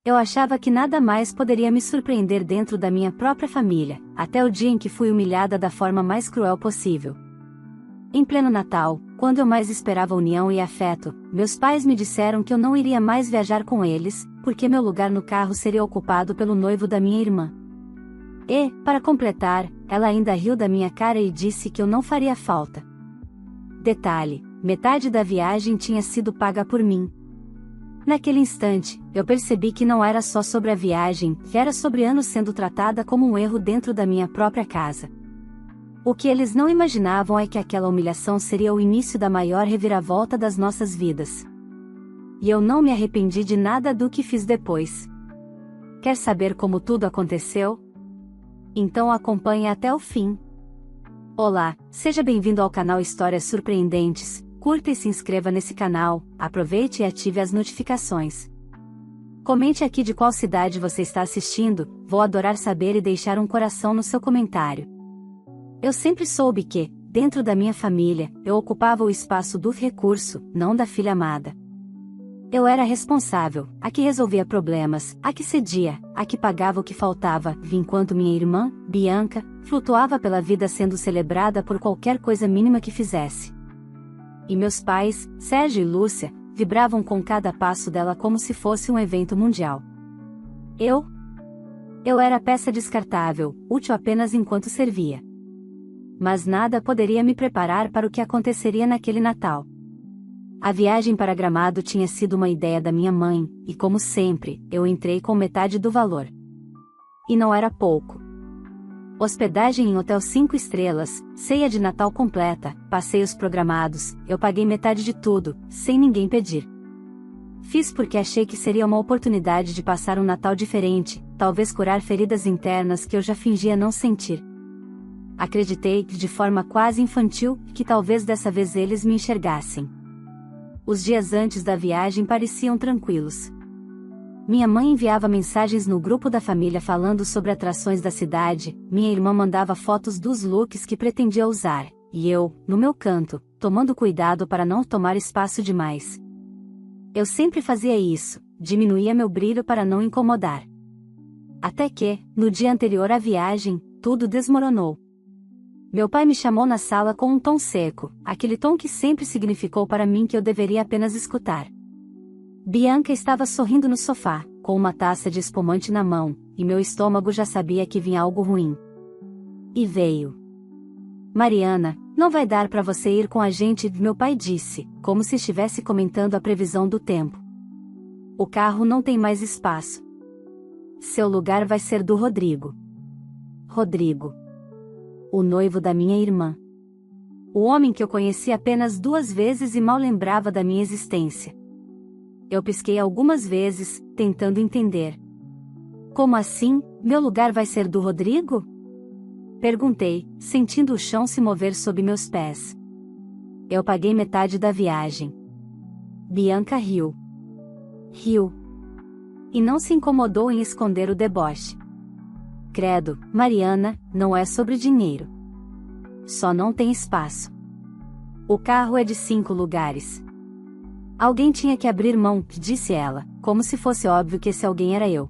Eu achava que nada mais poderia me surpreender dentro da minha própria família, até o dia em que fui humilhada da forma mais cruel possível. Em pleno Natal, quando eu mais esperava união e afeto, meus pais me disseram que eu não iria mais viajar com eles, porque meu lugar no carro seria ocupado pelo noivo da minha irmã. E, para completar, ela ainda riu da minha cara e disse que eu não faria falta. Detalhe: metade da viagem tinha sido paga por mim. Naquele instante, eu percebi que não era só sobre a viagem, que era sobre anos sendo tratada como um erro dentro da minha própria casa. O que eles não imaginavam é que aquela humilhação seria o início da maior reviravolta das nossas vidas. E eu não me arrependi de nada do que fiz depois. Quer saber como tudo aconteceu? Então acompanhe até o fim. Olá, seja bem-vindo ao canal Histórias Surpreendentes. Curta e se inscreva nesse canal, aproveite e ative as notificações. Comente aqui de qual cidade você está assistindo, vou adorar saber e deixar um coração no seu comentário. Eu sempre soube que, dentro da minha família, eu ocupava o espaço do recurso, não da filha amada. Eu era responsável, a que resolvia problemas, a que cedia, a que pagava o que faltava, enquanto minha irmã, Bianca, flutuava pela vida sendo celebrada por qualquer coisa mínima que fizesse. E meus pais, Sérgio e Lúcia, vibravam com cada passo dela como se fosse um evento mundial. Eu era peça descartável, útil apenas enquanto servia. Mas nada poderia me preparar para o que aconteceria naquele Natal. A viagem para Gramado tinha sido uma ideia da minha mãe, e como sempre, eu entrei com metade do valor. E não era pouco. Hospedagem em hotel 5 estrelas, ceia de Natal completa, passeios programados, eu paguei metade de tudo, sem ninguém pedir. Fiz porque achei que seria uma oportunidade de passar um Natal diferente, talvez curar feridas internas que eu já fingia não sentir. Acreditei, de forma quase infantil, que talvez dessa vez eles me enxergassem. Os dias antes da viagem pareciam tranquilos. Minha mãe enviava mensagens no grupo da família falando sobre atrações da cidade, minha irmã mandava fotos dos looks que pretendia usar, e eu, no meu canto, tomando cuidado para não tomar espaço demais. Eu sempre fazia isso, diminuía meu brilho para não incomodar. Até que, no dia anterior à viagem, tudo desmoronou. Meu pai me chamou na sala com um tom seco, aquele tom que sempre significou para mim que eu deveria apenas escutar. Bianca estava sorrindo no sofá, com uma taça de espumante na mão, e meu estômago já sabia que vinha algo ruim. E veio. Mariana, não vai dar para você ir com a gente, meu pai disse, como se estivesse comentando a previsão do tempo. O carro não tem mais espaço. Seu lugar vai ser do Rodrigo. Rodrigo. O noivo da minha irmã. O homem que eu conheci apenas 2 vezes e mal lembrava da minha existência. Eu pisquei algumas vezes, tentando entender. Como assim, meu lugar vai ser do Rodrigo? Perguntei, sentindo o chão se mover sob meus pés. Eu paguei metade da viagem. Bianca riu. Riu. E não se incomodou em esconder o deboche. Credo, Mariana, não é sobre dinheiro. Só não tem espaço. O carro é de 5 lugares. Alguém tinha que abrir mão, disse ela, como se fosse óbvio que esse alguém era eu.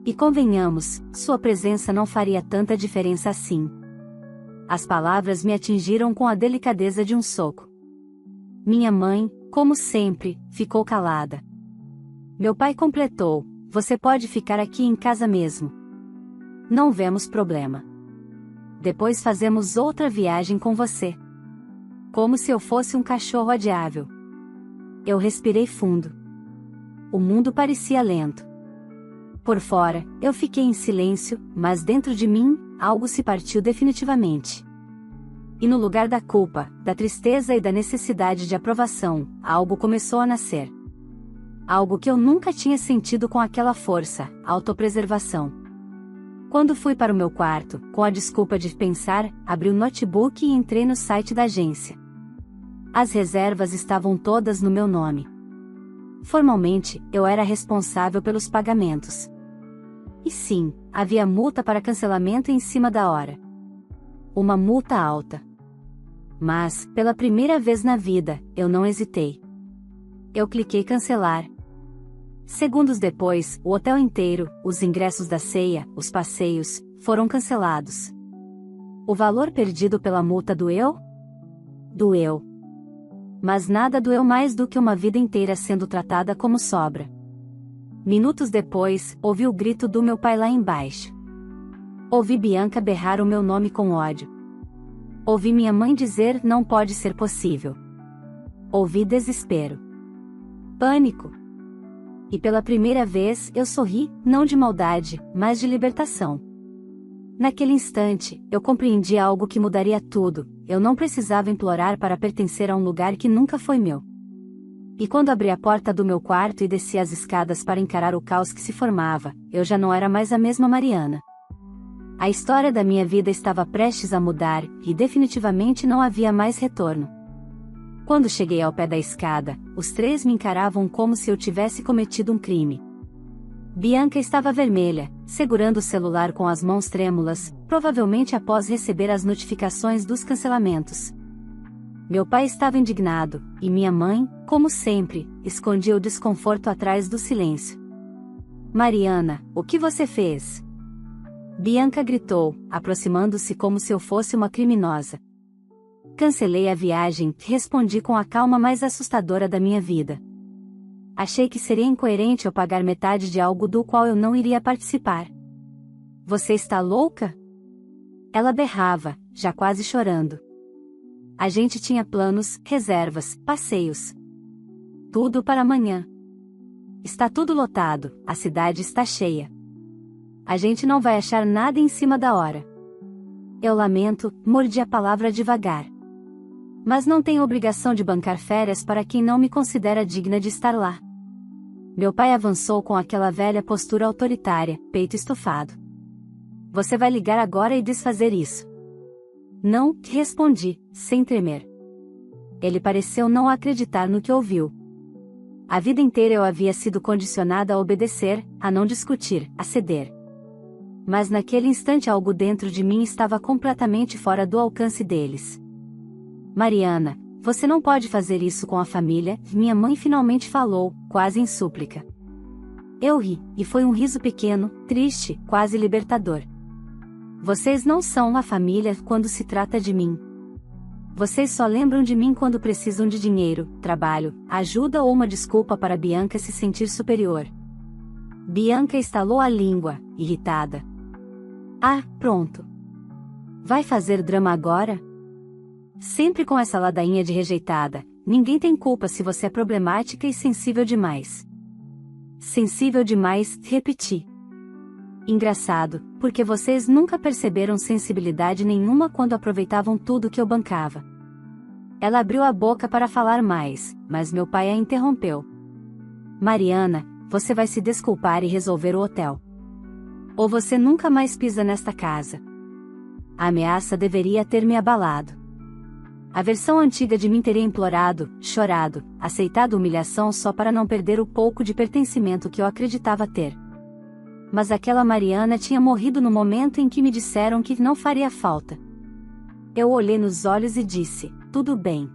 E convenhamos, sua presença não faria tanta diferença assim. As palavras me atingiram com a delicadeza de um soco. Minha mãe, como sempre, ficou calada. Meu pai completou: você pode ficar aqui em casa mesmo. Não vemos problema. Depois fazemos outra viagem com você. Como se eu fosse um cachorro adiável. Eu respirei fundo. O mundo parecia lento. Por fora, eu fiquei em silêncio, mas dentro de mim, algo se partiu definitivamente. E no lugar da culpa, da tristeza e da necessidade de aprovação, algo começou a nascer. Algo que eu nunca tinha sentido com aquela força, autopreservação. Quando fui para o meu quarto, com a desculpa de pensar, abri o notebook e entrei no site da agência. As reservas estavam todas no meu nome. Formalmente, eu era responsável pelos pagamentos. E sim, havia multa para cancelamento em cima da hora. Uma multa alta. Mas, pela primeira vez na vida, eu não hesitei. Eu cliquei cancelar. Segundos depois, o hotel inteiro, os ingressos da ceia, os passeios, foram cancelados. O valor perdido pela multa doeu? Doeu. Mas nada doeu mais do que uma vida inteira sendo tratada como sobra. Minutos depois, ouvi o grito do meu pai lá embaixo. Ouvi Bianca berrar o meu nome com ódio. Ouvi minha mãe dizer: não pode ser possível. Ouvi desespero. Pânico. E pela primeira vez eu sorri, não de maldade, mas de libertação. Naquele instante, eu compreendi algo que mudaria tudo. Eu não precisava implorar para pertencer a um lugar que nunca foi meu. E quando abri a porta do meu quarto e desci as escadas para encarar o caos que se formava, eu já não era mais a mesma Mariana. A história da minha vida estava prestes a mudar, e definitivamente não havia mais retorno. Quando cheguei ao pé da escada, os três me encaravam como se eu tivesse cometido um crime. Bianca estava vermelha, segurando o celular com as mãos trêmulas, provavelmente após receber as notificações dos cancelamentos. Meu pai estava indignado, e minha mãe, como sempre, escondia o desconforto atrás do silêncio. Mariana, o que você fez? Bianca gritou, aproximando-se como se eu fosse uma criminosa. Cancelei a viagem, respondi com a calma mais assustadora da minha vida. Achei que seria incoerente eu pagar metade de algo do qual eu não iria participar. Você está louca? Ela berrava, já quase chorando. A gente tinha planos, reservas, passeios. Tudo para amanhã. Está tudo lotado, a cidade está cheia. A gente não vai achar nada em cima da hora. Eu lamento, mordi a palavra devagar. Mas não tenho obrigação de bancar férias para quem não me considera digna de estar lá. Meu pai avançou com aquela velha postura autoritária, peito estufado. Você vai ligar agora e desfazer isso? Não, respondi, sem tremer. Ele pareceu não acreditar no que ouviu. A vida inteira eu havia sido condicionada a obedecer, a não discutir, a ceder. Mas naquele instante algo dentro de mim estava completamente fora do alcance deles. Mariana, você não pode fazer isso com a família, minha mãe finalmente falou, quase em súplica. Eu ri, e foi um riso pequeno, triste, quase libertador. Vocês não são a família quando se trata de mim. Vocês só lembram de mim quando precisam de dinheiro, trabalho, ajuda ou uma desculpa para Bianca se sentir superior. Bianca estalou a língua, irritada. Ah, pronto. Vai fazer drama agora? Sempre com essa ladainha de rejeitada, ninguém tem culpa se você é problemática e sensível demais. Sensível demais, repeti. Engraçado, porque vocês nunca perceberam sensibilidade nenhuma quando aproveitavam tudo que eu bancava. Ela abriu a boca para falar mais, mas meu pai a interrompeu. Mariana, você vai se desculpar e resolver o hotel. Ou você nunca mais pisa nesta casa. A ameaça deveria ter me abalado. A versão antiga de mim teria implorado, chorado, aceitado humilhação só para não perder o pouco de pertencimento que eu acreditava ter. Mas aquela Mariana tinha morrido no momento em que me disseram que não faria falta. Eu olhei nos olhos e disse, tudo bem.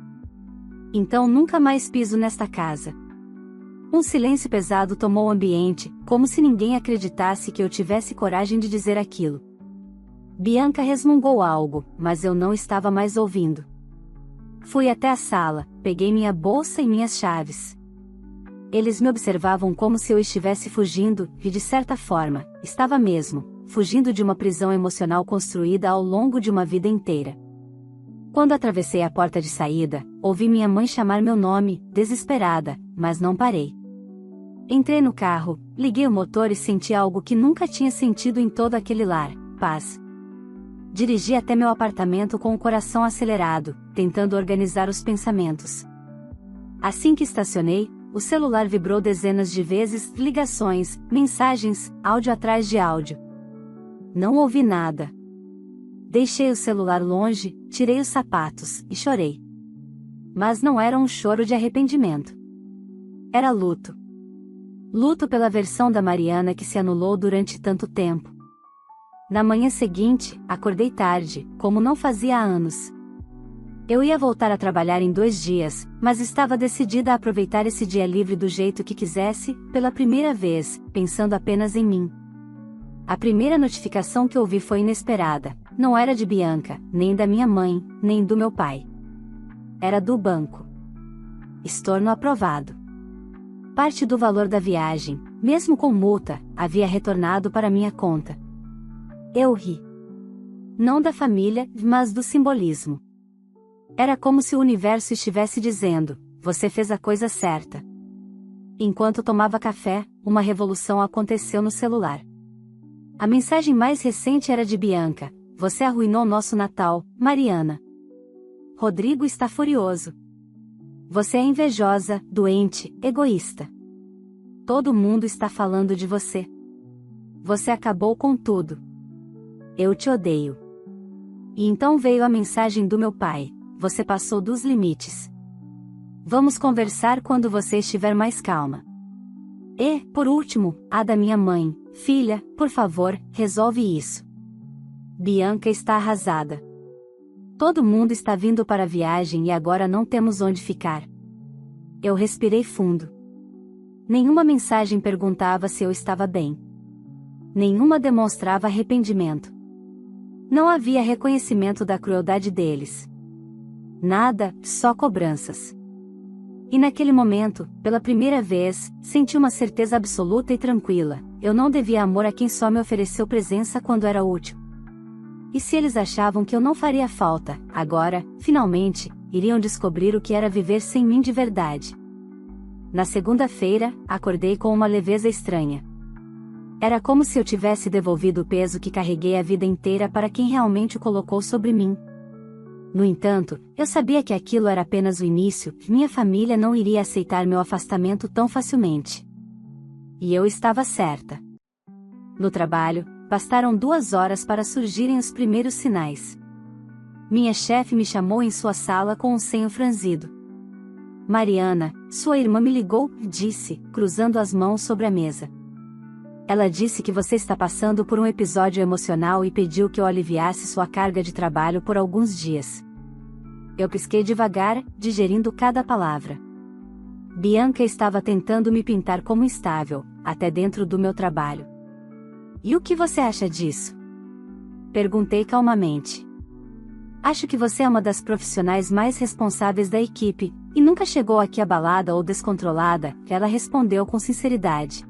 Então nunca mais piso nesta casa. Um silêncio pesado tomou o ambiente, como se ninguém acreditasse que eu tivesse coragem de dizer aquilo. Bianca resmungou algo, mas eu não estava mais ouvindo. Fui até a sala, peguei minha bolsa e minhas chaves. Eles me observavam como se eu estivesse fugindo, e de certa forma, estava mesmo, fugindo de uma prisão emocional construída ao longo de uma vida inteira. Quando atravessei a porta de saída, ouvi minha mãe chamar meu nome, desesperada, mas não parei. Entrei no carro, liguei o motor e senti algo que nunca tinha sentido em todo aquele lar, paz. Dirigi até meu apartamento com o coração acelerado, tentando organizar os pensamentos. Assim que estacionei, o celular vibrou dezenas de vezes, ligações, mensagens, áudio atrás de áudio. Não ouvi nada. Deixei o celular longe, tirei os sapatos, e chorei. Mas não era um choro de arrependimento. Era luto. Luto pela versão da Mariana que se anulou durante tanto tempo. Na manhã seguinte, acordei tarde, como não fazia há anos. Eu ia voltar a trabalhar em 2 dias, mas estava decidida a aproveitar esse dia livre do jeito que quisesse, pela primeira vez, pensando apenas em mim. A primeira notificação que ouvi foi inesperada. Não era de Bianca, nem da minha mãe, nem do meu pai. Era do banco. Estorno aprovado. Parte do valor da viagem, mesmo com multa, havia retornado para minha conta. Eu ri. Não da família, mas do simbolismo. Era como se o universo estivesse dizendo: você fez a coisa certa. Enquanto tomava café, uma revolução aconteceu no celular. A mensagem mais recente era de Bianca: você arruinou nosso Natal, Mariana. Rodrigo está furioso. Você é invejosa, doente, egoísta. Todo mundo está falando de você. Você acabou com tudo. Eu te odeio. E então veio a mensagem do meu pai: você passou dos limites. Vamos conversar quando você estiver mais calma. E, por último, a da minha mãe: filha, por favor, resolve isso. Bianca está arrasada. Todo mundo está vindo para a viagem e agora não temos onde ficar. Eu respirei fundo. Nenhuma mensagem perguntava se eu estava bem. Nenhuma demonstrava arrependimento. Não havia reconhecimento da crueldade deles. Nada, só cobranças. E naquele momento, pela primeira vez, senti uma certeza absoluta e tranquila: eu não devia amor a quem só me ofereceu presença quando era útil. E se eles achavam que eu não faria falta, agora, finalmente, iriam descobrir o que era viver sem mim de verdade. Na segunda-feira, acordei com uma leveza estranha. Era como se eu tivesse devolvido o peso que carreguei a vida inteira para quem realmente o colocou sobre mim. No entanto, eu sabia que aquilo era apenas o início, minha família não iria aceitar meu afastamento tão facilmente. E eu estava certa. No trabalho, bastaram 2 horas para surgirem os primeiros sinais. Minha chefe me chamou em sua sala com um senho franzido. Mariana, sua irmã me ligou, disse, cruzando as mãos sobre a mesa. Ela disse que você está passando por um episódio emocional e pediu que eu aliviasse sua carga de trabalho por alguns dias. Eu pisquei devagar, digerindo cada palavra. Bianca estava tentando me pintar como instável, até dentro do meu trabalho. E o que você acha disso? Perguntei calmamente. Acho que você é uma das profissionais mais responsáveis da equipe, e nunca chegou aqui abalada ou descontrolada, ela respondeu com sinceridade.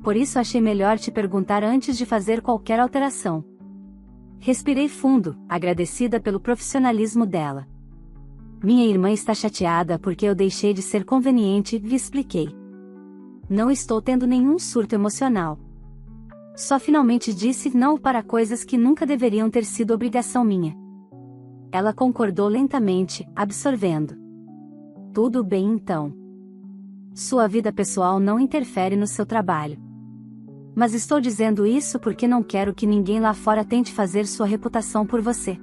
Por isso achei melhor te perguntar antes de fazer qualquer alteração. Respirei fundo, agradecida pelo profissionalismo dela. Minha irmã está chateada porque eu deixei de ser conveniente, lhe expliquei. Não estou tendo nenhum surto emocional. Só finalmente disse não para coisas que nunca deveriam ter sido obrigação minha. Ela concordou lentamente, absorvendo. Tudo bem então. Sua vida pessoal não interfere no seu trabalho. Mas estou dizendo isso porque não quero que ninguém lá fora tente fazer sua reputação por você.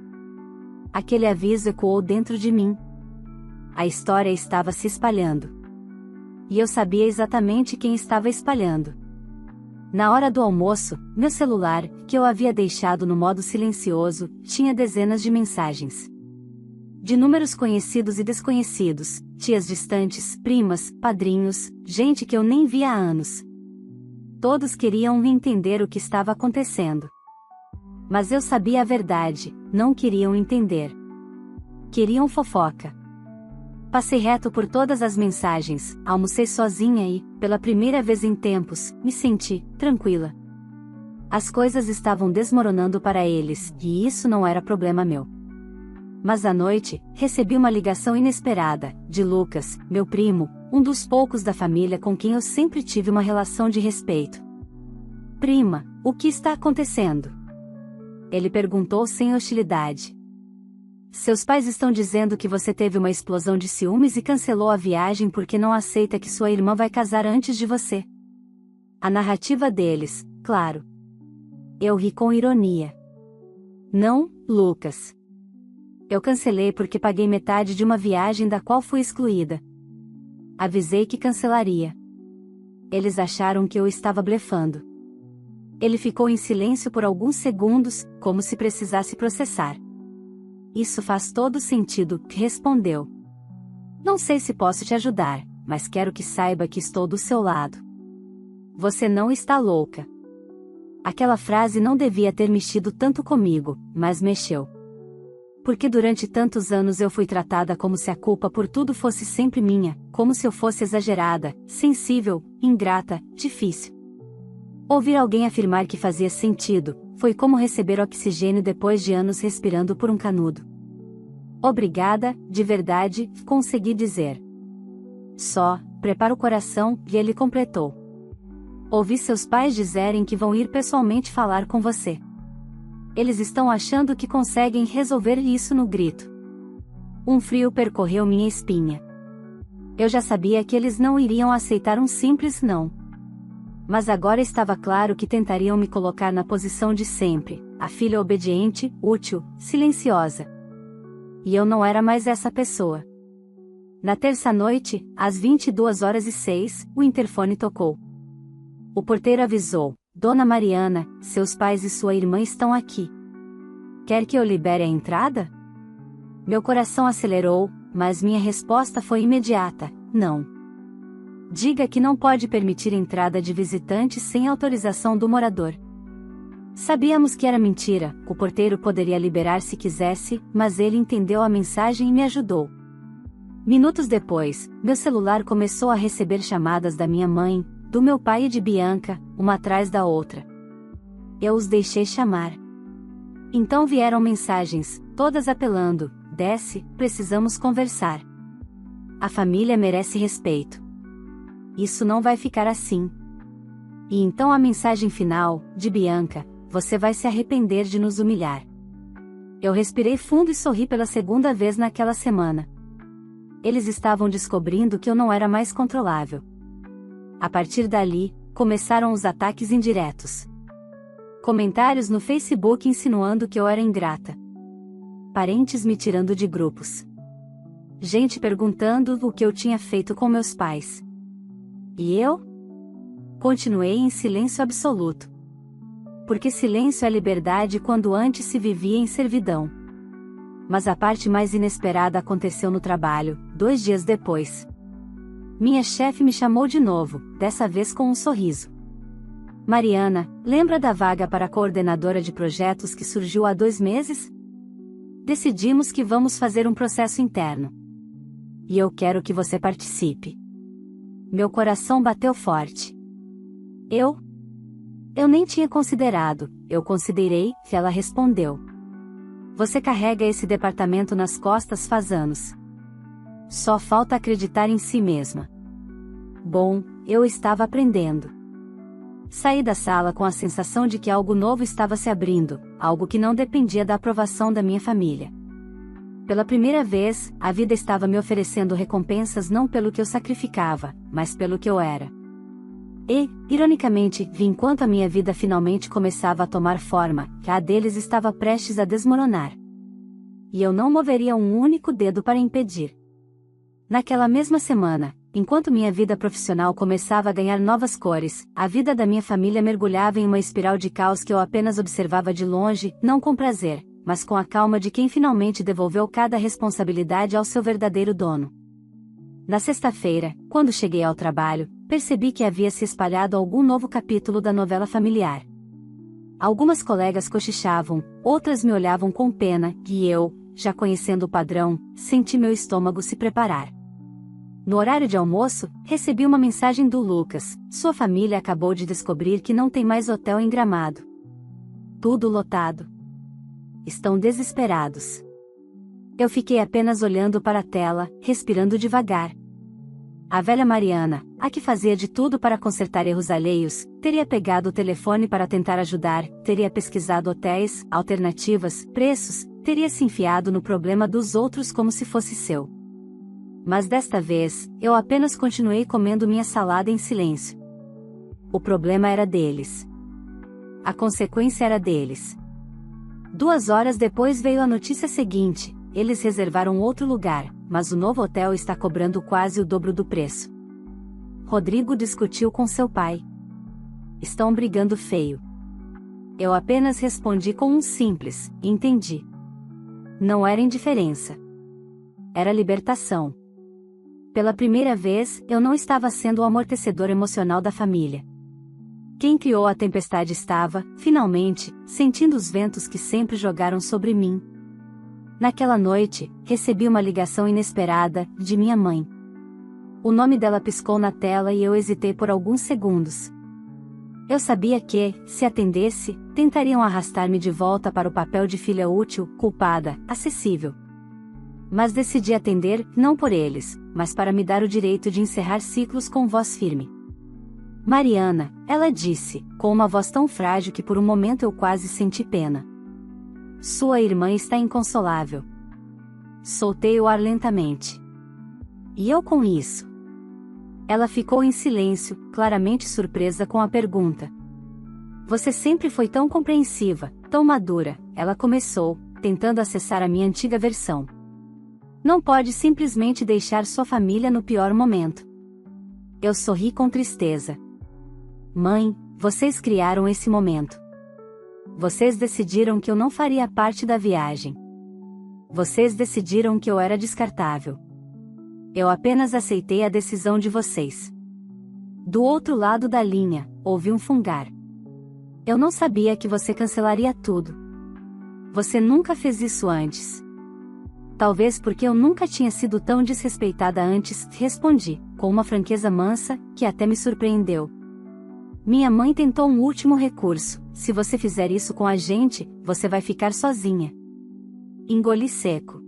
Aquele aviso ecoou dentro de mim. A história estava se espalhando. E eu sabia exatamente quem estava espalhando. Na hora do almoço, meu celular, que eu havia deixado no modo silencioso, tinha dezenas de mensagens. De números conhecidos e desconhecidos, tias distantes, primas, padrinhos, gente que eu nem via há anos. Todos queriam entender o que estava acontecendo. Mas eu sabia a verdade, não queriam entender. Queriam fofoca. Passei reto por todas as mensagens, almocei sozinha e, pela primeira vez em tempos, me senti tranquila. As coisas estavam desmoronando para eles, e isso não era problema meu. Mas à noite, recebi uma ligação inesperada, de Lucas, meu primo, um dos poucos da família com quem eu sempre tive uma relação de respeito. Prima, o que está acontecendo? Ele perguntou sem hostilidade. Seus pais estão dizendo que você teve uma explosão de ciúmes e cancelou a viagem porque não aceita que sua irmã vai casar antes de você. A narrativa deles, claro. Eu ri com ironia. Não, Lucas. Eu cancelei porque paguei metade de uma viagem da qual fui excluída. Avisei que cancelaria. Eles acharam que eu estava blefando. Ele ficou em silêncio por alguns segundos, como se precisasse processar. Isso faz todo sentido, respondeu. Não sei se posso te ajudar, mas quero que saiba que estou do seu lado. Você não está louca. Aquela frase não devia ter mexido tanto comigo, mas mexeu. Porque durante tantos anos eu fui tratada como se a culpa por tudo fosse sempre minha, como se eu fosse exagerada, sensível, ingrata, difícil. Ouvir alguém afirmar que fazia sentido, foi como receber oxigênio depois de anos respirando por um canudo. Obrigada, de verdade, consegui dizer. Só, prepara o coração, e ele completou. Ouvi seus pais dizerem que vão ir pessoalmente falar com você. Eles estão achando que conseguem resolver isso no grito. Um frio percorreu minha espinha. Eu já sabia que eles não iriam aceitar um simples não. Mas agora estava claro que tentariam me colocar na posição de sempre, a filha obediente, útil, silenciosa. E eu não era mais essa pessoa. Na terça-noite, às 22h06, o interfone tocou. O porteiro avisou: Dona Mariana, seus pais e sua irmã estão aqui. Quer que eu libere a entrada? Meu coração acelerou, mas minha resposta foi imediata: não. Diga que não pode permitir entrada de visitantes sem autorização do morador. Sabíamos que era mentira, o porteiro poderia liberar se quisesse, mas ele entendeu a mensagem e me ajudou. Minutos depois, meu celular começou a receber chamadas da minha mãe, do meu pai e de Bianca, uma atrás da outra. Eu os deixei chamar. Então vieram mensagens, todas apelando: desce, precisamos conversar. A família merece respeito. Isso não vai ficar assim. E então a mensagem final, de Bianca: você vai se arrepender de nos humilhar. Eu respirei fundo e sorri pela segunda vez naquela semana. Eles estavam descobrindo que eu não era mais controlável. A partir dali, começaram os ataques indiretos. Comentários no Facebook insinuando que eu era ingrata. Parentes me tirando de grupos. Gente perguntando o que eu tinha feito com meus pais. E eu? Continuei em silêncio absoluto. Porque silêncio é liberdade quando antes se vivia em servidão. Mas a parte mais inesperada aconteceu no trabalho, 2 dias depois. Minha chefe me chamou de novo, dessa vez com um sorriso. Mariana, lembra da vaga para coordenadora de projetos que surgiu há 2 meses? Decidimos que vamos fazer um processo interno. E eu quero que você participe. Meu coração bateu forte. Eu nem tinha considerado, eu considerei, ela respondeu. Você carrega esse departamento nas costas faz anos. Só falta acreditar em si mesma. Bom, eu estava aprendendo. Saí da sala com a sensação de que algo novo estava se abrindo, algo que não dependia da aprovação da minha família. Pela primeira vez, a vida estava me oferecendo recompensas não pelo que eu sacrificava, mas pelo que eu era. E, ironicamente, vi enquanto a minha vida finalmente começava a tomar forma, que a deles estava prestes a desmoronar. E eu não moveria um único dedo para impedir. Naquela mesma semana, enquanto minha vida profissional começava a ganhar novas cores, a vida da minha família mergulhava em uma espiral de caos que eu apenas observava de longe, não com prazer, mas com a calma de quem finalmente devolveu cada responsabilidade ao seu verdadeiro dono. Na sexta-feira, quando cheguei ao trabalho, percebi que havia se espalhado algum novo capítulo da novela familiar. Algumas colegas cochichavam, outras me olhavam com pena, e eu, já conhecendo o padrão, senti meu estômago se preparar. No horário de almoço, recebi uma mensagem do Lucas: sua família acabou de descobrir que não tem mais hotel em Gramado. Tudo lotado. Estão desesperados. Eu fiquei apenas olhando para a tela, respirando devagar. A velha Mariana, a que fazia de tudo para consertar erros alheios, teria pegado o telefone para tentar ajudar, teria pesquisado hotéis, alternativas, preços, teria se enfiado no problema dos outros como se fosse seu. Mas desta vez, eu apenas continuei comendo minha salada em silêncio. O problema era deles. A consequência era deles. 2 horas depois veio a notícia seguinte: eles reservaram outro lugar, mas o novo hotel está cobrando quase o dobro do preço. Rodrigo discutiu com seu pai. Estão brigando feio. Eu apenas respondi com um simples: entendi. Não era indiferença. Era libertação. Pela primeira vez, eu não estava sendo o amortecedor emocional da família. Quem criou a tempestade estava, finalmente, sentindo os ventos que sempre jogaram sobre mim. Naquela noite, recebi uma ligação inesperada, de minha mãe. O nome dela piscou na tela e eu hesitei por alguns segundos. Eu sabia que, se atendesse, tentariam arrastar-me de volta para o papel de filha útil, culpada, acessível. Mas decidi atender, não por eles, mas para me dar o direito de encerrar ciclos com voz firme. Mariana, ela disse, com uma voz tão frágil que por um momento eu quase senti pena. Sua irmã está inconsolável. Soltei o ar lentamente. E eu com isso? Ela ficou em silêncio, claramente surpresa com a pergunta. Você sempre foi tão compreensiva, tão madura, ela começou, tentando acessar a minha antiga versão. Não pode simplesmente deixar sua família no pior momento. Eu sorri com tristeza. Mãe, vocês criaram esse momento. Vocês decidiram que eu não faria parte da viagem. Vocês decidiram que eu era descartável. Eu apenas aceitei a decisão de vocês. Do outro lado da linha, ouvi um fungar. Eu não sabia que você cancelaria tudo. Você nunca fez isso antes. Talvez porque eu nunca tinha sido tão desrespeitada antes, respondi, com uma franqueza mansa, que até me surpreendeu. Minha mãe tentou um último recurso: se você fizer isso com a gente, você vai ficar sozinha. Engoli seco.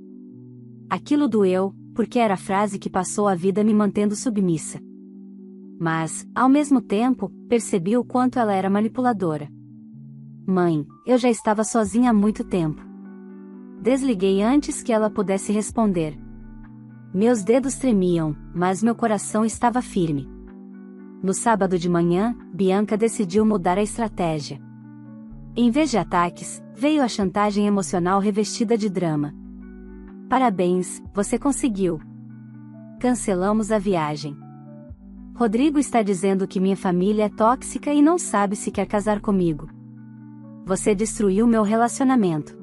Aquilo doeu, porque era a frase que passou a vida me mantendo submissa. Mas, ao mesmo tempo, percebi o quanto ela era manipuladora. Mãe, eu já estava sozinha há muito tempo. Desliguei antes que ela pudesse responder. Meus dedos tremiam, mas meu coração estava firme. No sábado de manhã, Bianca decidiu mudar a estratégia. Em vez de ataques, veio a chantagem emocional revestida de drama. Parabéns, você conseguiu. Cancelamos a viagem. Rodrigo está dizendo que minha família é tóxica e não sabe se quer casar comigo. Você destruiu meu relacionamento.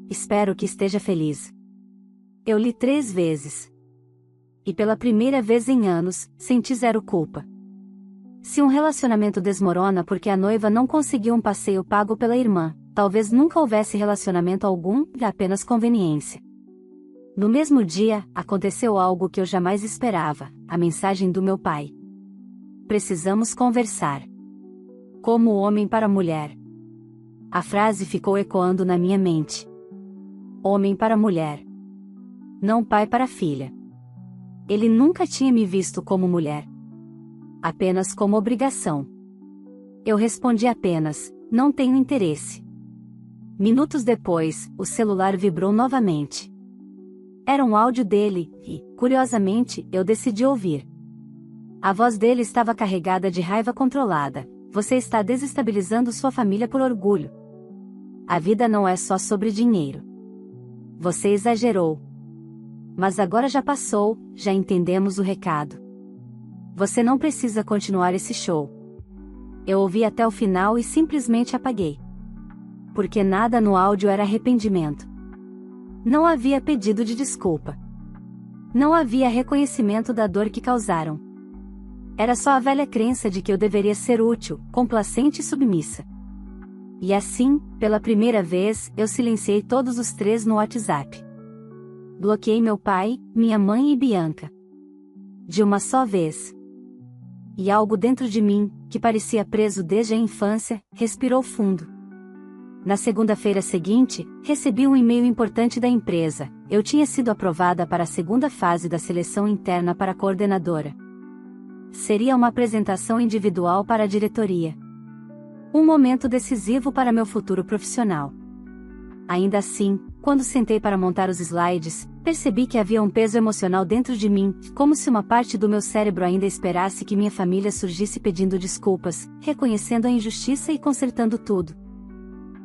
Espero que esteja feliz. Eu li 3 vezes. E pela primeira vez em anos, senti zero culpa. Se um relacionamento desmorona porque a noiva não conseguiu um passeio pago pela irmã, talvez nunca houvesse relacionamento algum, e apenas conveniência. No mesmo dia, aconteceu algo que eu jamais esperava, a mensagem do meu pai. Precisamos conversar. Como homem para mulher. A frase ficou ecoando na minha mente. Homem para mulher. Não pai para filha. Ele nunca tinha me visto como mulher. Apenas como obrigação. Eu respondi apenas, não tenho interesse. Minutos depois, o celular vibrou novamente. Era um áudio dele, e, curiosamente, eu decidi ouvir. A voz dele estava carregada de raiva controlada. Você está desestabilizando sua família por orgulho. A vida não é só sobre dinheiro. Você exagerou. Mas agora já passou, já entendemos o recado. Você não precisa continuar esse show. Eu ouvi até o final e simplesmente apaguei. Porque nada no áudio era arrependimento. Não havia pedido de desculpa. Não havia reconhecimento da dor que causaram. Era só a velha crença de que eu deveria ser útil, complacente e submissa. E assim, pela primeira vez, eu silenciei todos os 3 no WhatsApp. Bloqueei meu pai, minha mãe e Bianca. De uma só vez. E algo dentro de mim, que parecia preso desde a infância, respirou fundo. Na segunda-feira seguinte, recebi um e-mail importante da empresa. Eu tinha sido aprovada para a segunda fase da seleção interna para coordenadora. Seria uma apresentação individual para a diretoria. Um momento decisivo para meu futuro profissional. Ainda assim, quando sentei para montar os slides, percebi que havia um peso emocional dentro de mim, como se uma parte do meu cérebro ainda esperasse que minha família surgisse pedindo desculpas, reconhecendo a injustiça e consertando tudo.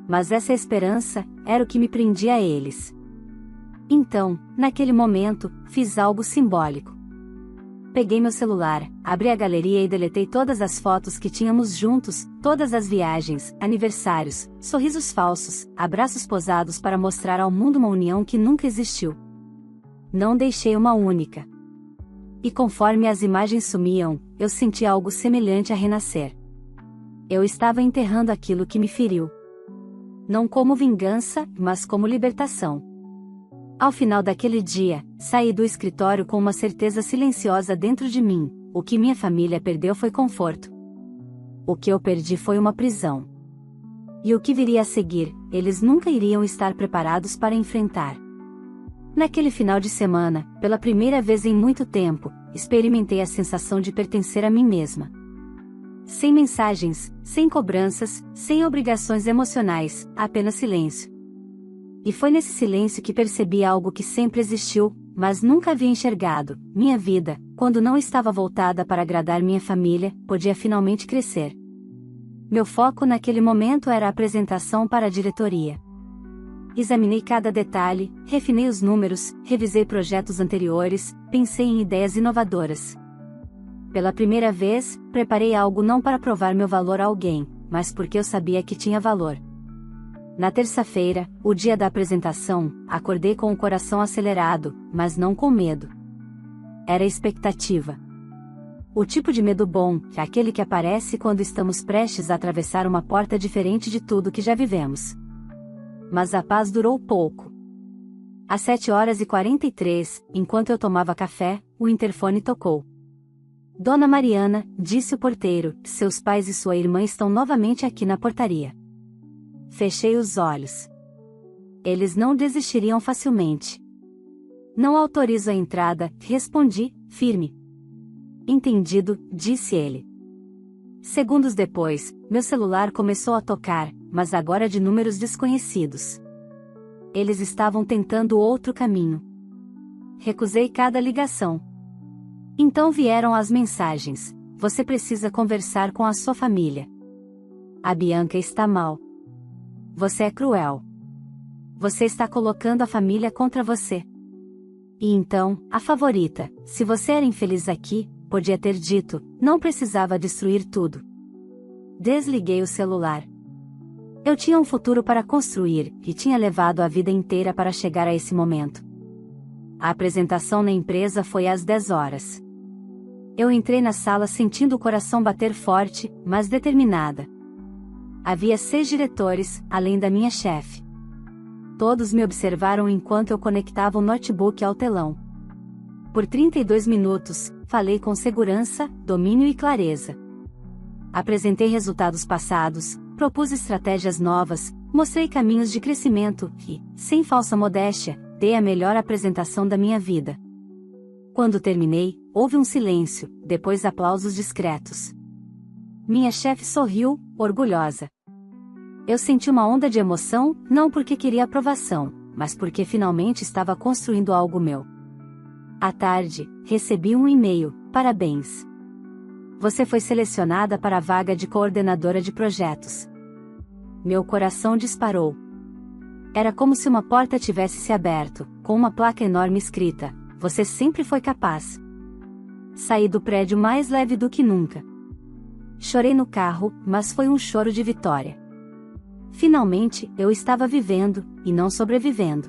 Mas essa esperança era o que me prendia a eles. Então, naquele momento, fiz algo simbólico. Peguei meu celular, abri a galeria e deletei todas as fotos que tínhamos juntos, todas as viagens, aniversários, sorrisos falsos, abraços posados para mostrar ao mundo uma união que nunca existiu. Não deixei uma única. E conforme as imagens sumiam, eu senti algo semelhante a renascer. Eu estava enterrando aquilo que me feriu. Não como vingança, mas como libertação. Ao final daquele dia, saí do escritório com uma certeza silenciosa dentro de mim: o que minha família perdeu foi conforto. O que eu perdi foi uma prisão. E o que viria a seguir, eles nunca iriam estar preparados para enfrentar. Naquele final de semana, pela primeira vez em muito tempo, experimentei a sensação de pertencer a mim mesma. Sem mensagens, sem cobranças, sem obrigações emocionais, apenas silêncio. E foi nesse silêncio que percebi algo que sempre existiu, mas nunca havia enxergado: minha vida, quando não estava voltada para agradar minha família, podia finalmente crescer. Meu foco naquele momento era a apresentação para a diretoria. Examinei cada detalhe, refinei os números, revisei projetos anteriores, pensei em ideias inovadoras. Pela primeira vez, preparei algo não para provar meu valor a alguém, mas porque eu sabia que tinha valor. Na terça-feira, o dia da apresentação, acordei com o coração acelerado, mas não com medo. Era expectativa. O tipo de medo bom, aquele que aparece quando estamos prestes a atravessar uma porta diferente de tudo que já vivemos. Mas a paz durou pouco. Às 7h43, enquanto eu tomava café, o interfone tocou. Dona Mariana, disse o porteiro, seus pais e sua irmã estão novamente aqui na portaria. Fechei os olhos. Eles não desistiriam facilmente. Não autorizo a entrada, respondi, firme. Entendido, disse ele. Segundos depois, meu celular começou a tocar, mas agora de números desconhecidos. Eles estavam tentando outro caminho. Recusei cada ligação. Então vieram as mensagens: você precisa conversar com a sua família. A Bianca está mal. Você é cruel. Você está colocando a família contra você. E então, a favorita: se você era infeliz aqui, podia ter dito, não precisava destruir tudo. Desliguei o celular. Eu tinha um futuro para construir, e tinha levado a vida inteira para chegar a esse momento. A apresentação na empresa foi às 10h. Eu entrei na sala sentindo o coração bater forte, mas determinada. Havia 6 diretores, além da minha chefe. Todos me observaram enquanto eu conectava o notebook ao telão. Por 32 minutos, falei com segurança, domínio e clareza. Apresentei resultados passados, propus estratégias novas, mostrei caminhos de crescimento e, sem falsa modéstia, dei a melhor apresentação da minha vida. Quando terminei, houve um silêncio, depois aplausos discretos. Minha chefe sorriu, orgulhosa. Eu senti uma onda de emoção, não porque queria aprovação, mas porque finalmente estava construindo algo meu. À tarde, recebi um e-mail: parabéns. Você foi selecionada para a vaga de coordenadora de projetos. Meu coração disparou. Era como se uma porta tivesse se aberto, com uma placa enorme escrita: você sempre foi capaz. Saí do prédio mais leve do que nunca. Chorei no carro, mas foi um choro de vitória. Finalmente, eu estava vivendo, e não sobrevivendo.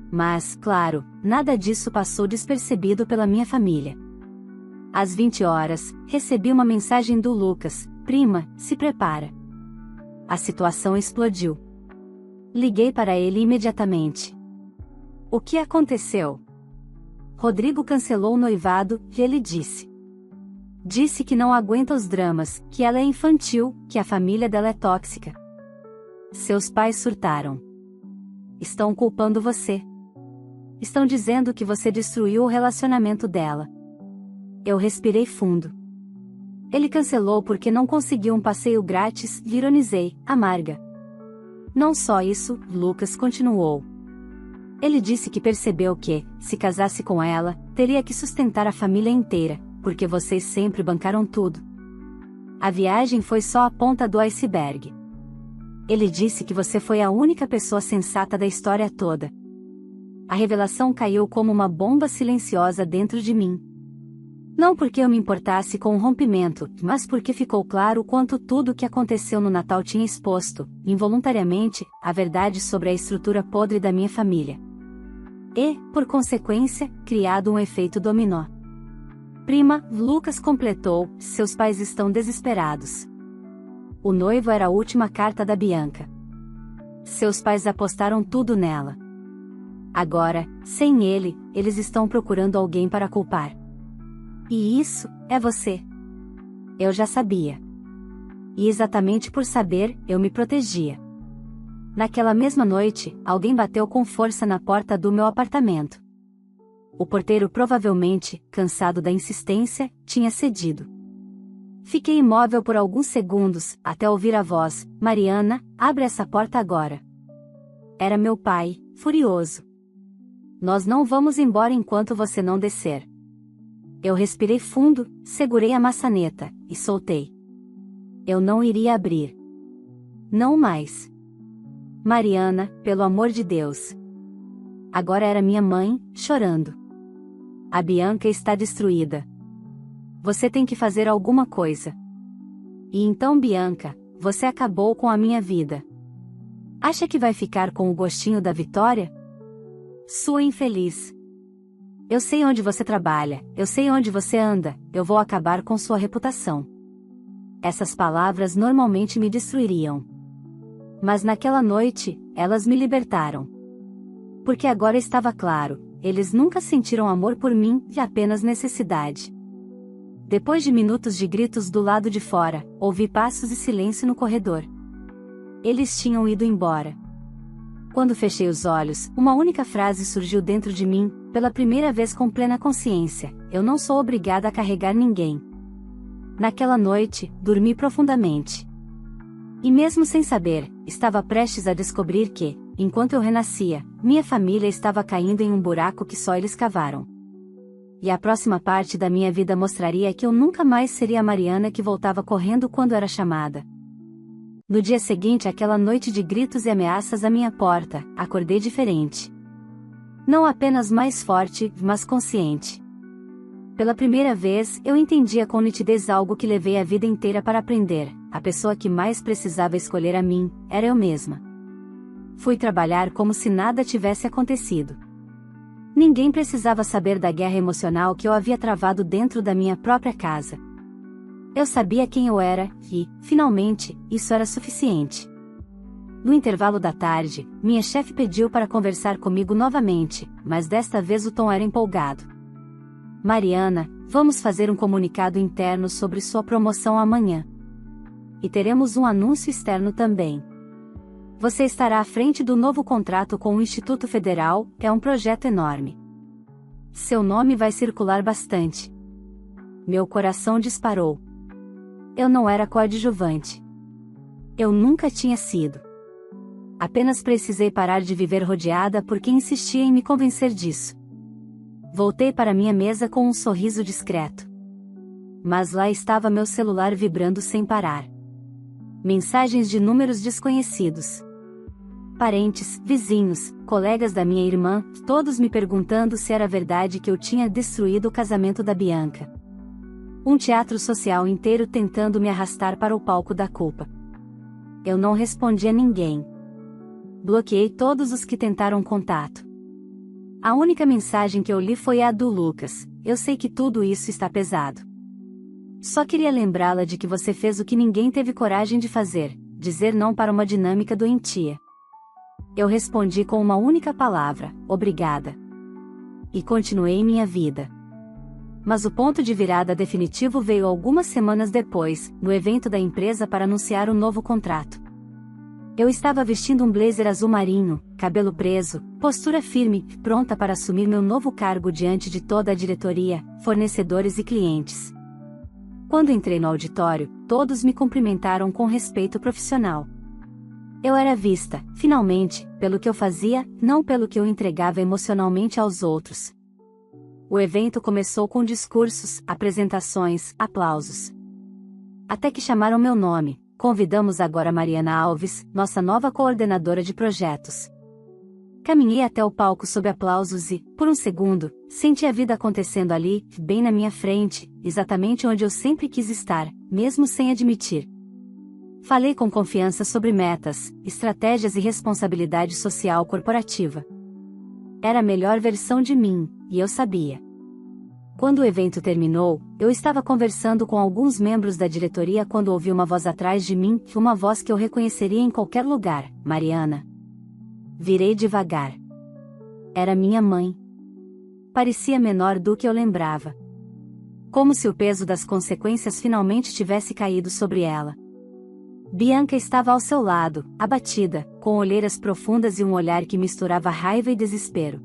Mas, claro, nada disso passou despercebido pela minha família. Às 20h, recebi uma mensagem do Lucas: prima, se prepara. A situação explodiu. Liguei para ele imediatamente. O que aconteceu? Rodrigo cancelou o noivado, e ele disse. Disse que não aguenta os dramas, que ela é infantil, que a família dela é tóxica. Seus pais surtaram. Estão culpando você. Estão dizendo que você destruiu o relacionamento dela. Eu respirei fundo. Ele cancelou porque não conseguiu um passeio grátis, ironizei, amarga. Não só isso, Lucas continuou. Ele disse que percebeu que, se casasse com ela, teria que sustentar a família inteira, porque vocês sempre bancaram tudo. A viagem foi só a ponta do iceberg. Ele disse que você foi a única pessoa sensata da história toda. A revelação caiu como uma bomba silenciosa dentro de mim. Não porque eu me importasse com o rompimento, mas porque ficou claro quanto tudo o que aconteceu no Natal tinha exposto, involuntariamente, a verdade sobre a estrutura podre da minha família. E, por consequência, criado um efeito dominó. Prima, Lucas completou, seus pais estão desesperados. O noivo era a última carta da Bianca. Seus pais apostaram tudo nela. Agora, sem ele, eles estão procurando alguém para culpar. E isso, é você. Eu já sabia. E exatamente por saber, eu me protegia. Naquela mesma noite, alguém bateu com força na porta do meu apartamento. O porteiro provavelmente, cansado da insistência, tinha cedido. Fiquei imóvel por alguns segundos, até ouvir a voz: Mariana, abre essa porta agora. Era meu pai, furioso. Nós não vamos embora enquanto você não descer. Eu respirei fundo, segurei a maçaneta, e soltei. Eu não iria abrir. Não mais. Mariana, pelo amor de Deus. Agora era minha mãe, chorando. A Bianca está destruída. Você tem que fazer alguma coisa. E então, Bianca, você acabou com a minha vida. Acha que vai ficar com o gostinho da vitória? Sua infeliz. Eu sei onde você trabalha, eu sei onde você anda, eu vou acabar com sua reputação. Essas palavras normalmente me destruiriam. Mas naquela noite, elas me libertaram. Porque agora estava claro, eles nunca sentiram amor por mim, e apenas necessidade. Depois de minutos de gritos do lado de fora, ouvi passos e silêncio no corredor. Eles tinham ido embora. Quando fechei os olhos, uma única frase surgiu dentro de mim, pela primeira vez com plena consciência: eu não sou obrigada a carregar ninguém. Naquela noite, dormi profundamente. E mesmo sem saber, estava prestes a descobrir que, enquanto eu renascia, minha família estava caindo em um buraco que só eles cavaram. E a próxima parte da minha vida mostraria que eu nunca mais seria a Mariana que voltava correndo quando era chamada. No dia seguinte àquela noite de gritos e ameaças à minha porta, acordei diferente. Não apenas mais forte, mas consciente. Pela primeira vez, eu entendia com nitidez algo que levei a vida inteira para aprender: a pessoa que mais precisava escolher a mim, era eu mesma. Fui trabalhar como se nada tivesse acontecido. Ninguém precisava saber da guerra emocional que eu havia travado dentro da minha própria casa. Eu sabia quem eu era, e, finalmente, isso era suficiente. No intervalo da tarde, minha chefe pediu para conversar comigo novamente, mas desta vez o tom era empolgado. Mariana, vamos fazer um comunicado interno sobre sua promoção amanhã. E teremos um anúncio externo também. Você estará à frente do novo contrato com o Instituto Federal, é um projeto enorme. Seu nome vai circular bastante. Meu coração disparou. Eu não era coadjuvante. Eu nunca tinha sido. Apenas precisei parar de viver rodeada por quem insistia em me convencer disso. Voltei para minha mesa com um sorriso discreto. Mas lá estava meu celular vibrando sem parar. Mensagens de números desconhecidos. Parentes, vizinhos, colegas da minha irmã, todos me perguntando se era verdade que eu tinha destruído o casamento da Bianca. Um teatro social inteiro tentando me arrastar para o palco da culpa. Eu não respondi a ninguém. Bloqueei todos os que tentaram contato. A única mensagem que eu li foi a do Lucas: eu sei que tudo isso está pesado. Só queria lembrá-la de que você fez o que ninguém teve coragem de fazer: dizer não para uma dinâmica doentia. Eu respondi com uma única palavra: obrigada. E continuei minha vida. Mas o ponto de virada definitivo veio algumas semanas depois, no evento da empresa para anunciar o novo contrato. Eu estava vestindo um blazer azul marinho, cabelo preso, postura firme, pronta para assumir meu novo cargo diante de toda a diretoria, fornecedores e clientes. Quando entrei no auditório, todos me cumprimentaram com respeito profissional. Eu era vista, finalmente, pelo que eu fazia, não pelo que eu entregava emocionalmente aos outros. O evento começou com discursos, apresentações, aplausos. Até que chamaram meu nome: convidamos agora Mariana Alves, nossa nova coordenadora de projetos. Caminhei até o palco sob aplausos e, por um segundo, senti a vida acontecendo ali, bem na minha frente, exatamente onde eu sempre quis estar, mesmo sem admitir. Falei com confiança sobre metas, estratégias e responsabilidade social corporativa. Era a melhor versão de mim, e eu sabia. Quando o evento terminou, eu estava conversando com alguns membros da diretoria quando ouvi uma voz atrás de mim, uma voz que eu reconheceria em qualquer lugar: Mariana. Virei devagar. Era minha mãe. Parecia menor do que eu lembrava. Como se o peso das consequências finalmente tivesse caído sobre ela. Bianca estava ao seu lado, abatida, com olheiras profundas e um olhar que misturava raiva e desespero.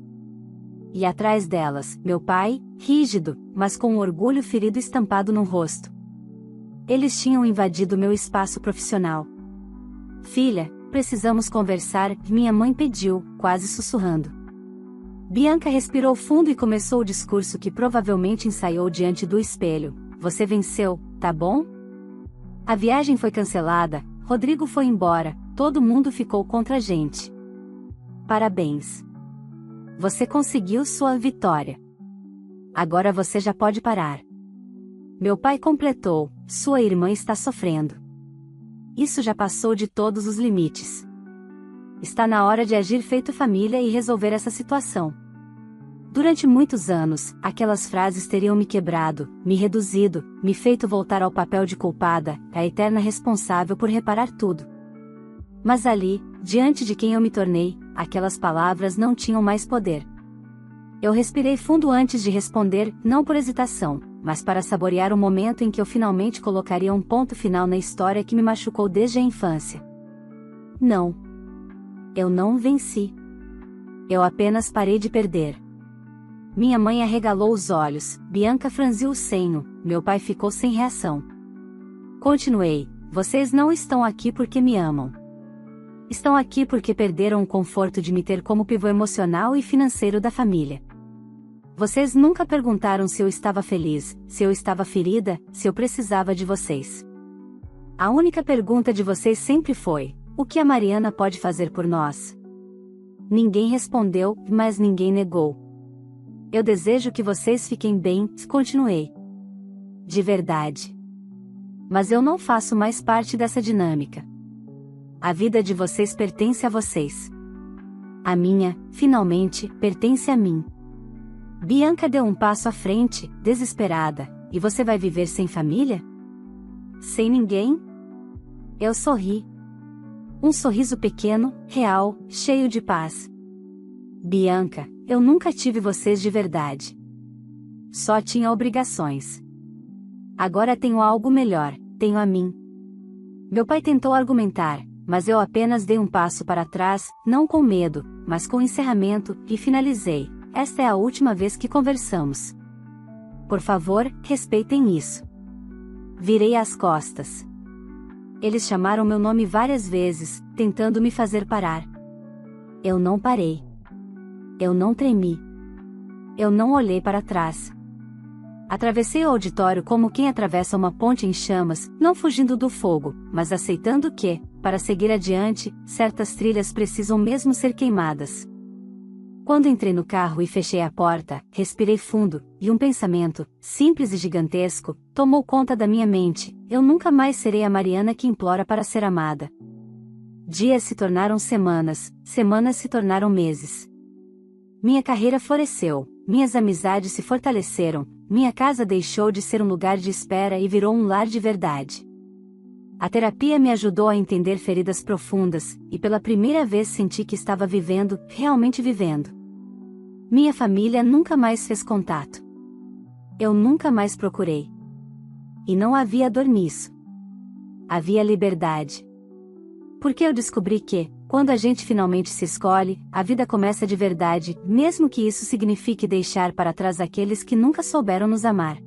E atrás delas, meu pai, rígido, mas com um orgulho ferido estampado no rosto. Eles tinham invadido meu espaço profissional. Filha, precisamos conversar, minha mãe pediu, quase sussurrando. Bianca respirou fundo e começou o discurso que provavelmente ensaiou diante do espelho. Você venceu, tá bom? A viagem foi cancelada, Rodrigo foi embora, todo mundo ficou contra a gente. Parabéns. Você conseguiu sua vitória. Agora você já pode parar. Meu pai completou, sua irmã está sofrendo. Isso já passou de todos os limites. Está na hora de agir feito família e resolver essa situação. Durante muitos anos, aquelas frases teriam me quebrado, me reduzido, me feito voltar ao papel de culpada, a eterna responsável por reparar tudo. Mas ali, diante de quem eu me tornei, aquelas palavras não tinham mais poder. Eu respirei fundo antes de responder, não por hesitação, mas para saborear o momento em que eu finalmente colocaria um ponto final na história que me machucou desde a infância. Não. Eu não venci. Eu apenas parei de perder. Minha mãe arregalou os olhos, Bianca franziu o senho, meu pai ficou sem reação. Continuei, vocês não estão aqui porque me amam. Estão aqui porque perderam o conforto de me ter como pivô emocional e financeiro da família. Vocês nunca perguntaram se eu estava feliz, se eu estava ferida, se eu precisava de vocês. A única pergunta de vocês sempre foi: o que a Mariana pode fazer por nós? Ninguém respondeu, mas ninguém negou. Eu desejo que vocês fiquem bem, continuei. De verdade. Mas eu não faço mais parte dessa dinâmica. A vida de vocês pertence a vocês. A minha, finalmente, pertence a mim. Bianca deu um passo à frente, desesperada. E você vai viver sem família? Sem ninguém? Eu sorri. Um sorriso pequeno, real, cheio de paz. Bianca, eu nunca tive vocês de verdade. Só tinha obrigações. Agora tenho algo melhor, tenho a mim. Meu pai tentou argumentar, mas eu apenas dei um passo para trás, não com medo, mas com encerramento, e finalizei. Esta é a última vez que conversamos. Por favor, respeitem isso. Virei as costas. Eles chamaram meu nome várias vezes, tentando me fazer parar. Eu não parei. Eu não tremi. Eu não olhei para trás. Atravessei o auditório como quem atravessa uma ponte em chamas, não fugindo do fogo, mas aceitando que, para seguir adiante, certas trilhas precisam mesmo ser queimadas. Quando entrei no carro e fechei a porta, respirei fundo, e um pensamento, simples e gigantesco, tomou conta da minha mente: eu nunca mais serei a Mariana que implora para ser amada. Dias se tornaram semanas, semanas se tornaram meses. Minha carreira floresceu, minhas amizades se fortaleceram, minha casa deixou de ser um lugar de espera e virou um lar de verdade. A terapia me ajudou a entender feridas profundas, e pela primeira vez senti que estava vivendo, realmente vivendo. Minha família nunca mais fez contato. Eu nunca mais procurei. E não havia dor nisso. Havia liberdade. Porque eu descobri que, quando a gente finalmente se escolhe, a vida começa de verdade, mesmo que isso signifique deixar para trás aqueles que nunca souberam nos amar.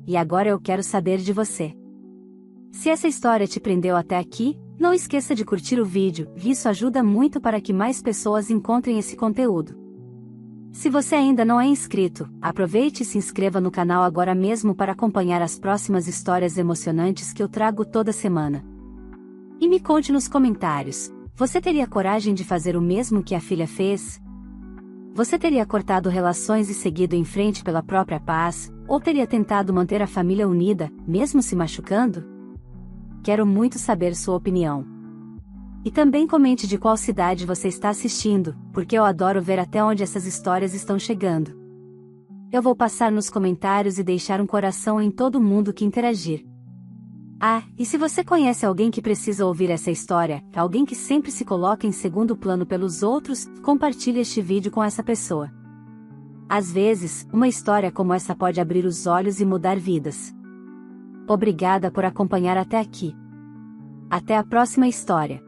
E agora eu quero saber de você. Se essa história te prendeu até aqui, não esqueça de curtir o vídeo, isso ajuda muito para que mais pessoas encontrem esse conteúdo. Se você ainda não é inscrito, aproveite e se inscreva no canal agora mesmo para acompanhar as próximas histórias emocionantes que eu trago toda semana. E me conte nos comentários, você teria coragem de fazer o mesmo que a filha fez? Você teria cortado relações e seguido em frente pela própria paz, ou teria tentado manter a família unida, mesmo se machucando? Quero muito saber sua opinião. E também comente de qual cidade você está assistindo, porque eu adoro ver até onde essas histórias estão chegando. Eu vou passar nos comentários e deixar um coração em todo mundo que interagir. Ah, e se você conhece alguém que precisa ouvir essa história, alguém que sempre se coloca em segundo plano pelos outros, compartilhe este vídeo com essa pessoa. Às vezes, uma história como essa pode abrir os olhos e mudar vidas. Obrigada por acompanhar até aqui. Até a próxima história.